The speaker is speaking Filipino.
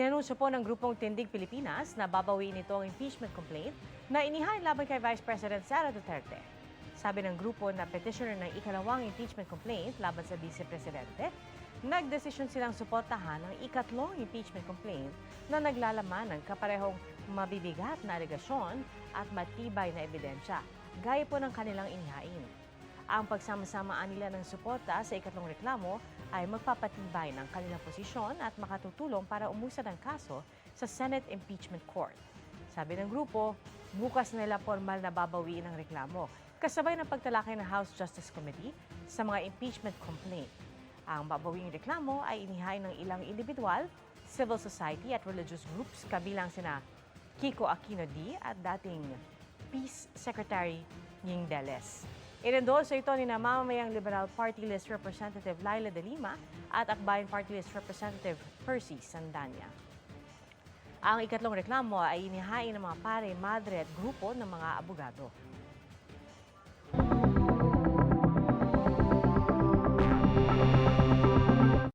Inanunsyo po ng Grupong Tindig Pilipinas na babawiin ito ang impeachment complaint na inihain laban kay Vice President Sara Duterte. Sabi ng grupo na petitioner ng ikalawang impeachment complaint laban sa Vice Presidente, nagdesisyon silang suportahan ang ikatlong impeachment complaint na naglalaman ng kaparehong mabibigat na alegasyon at matibay na ebidensya, gaya po ng kanilang inihain. Ang pagsama-samaan nila ng suporta sa ikatlong reklamo ay magpapatibay ng kanilang posisyon at makatutulong para umusad ang kaso sa Senate Impeachment Court. Sabi ng grupo, bukas nila formal na babawiin ang reklamo, kasabay ng pagtalakay ng House Justice Committee sa mga impeachment complaint. Ang babawiing reklamo ay inihain ng ilang individual, civil society at religious groups kabilang sina Kiko Aquino D. at dating Peace Secretary Ying Deles. Inendorso ito ni Mamamayang Liberal Party List Representative Laila de Lima at Akbayan Party List Representative Percy Sandanya. Ang ikatlong reklamo ay inihain ng mga pare, madre at grupo ng mga abogado.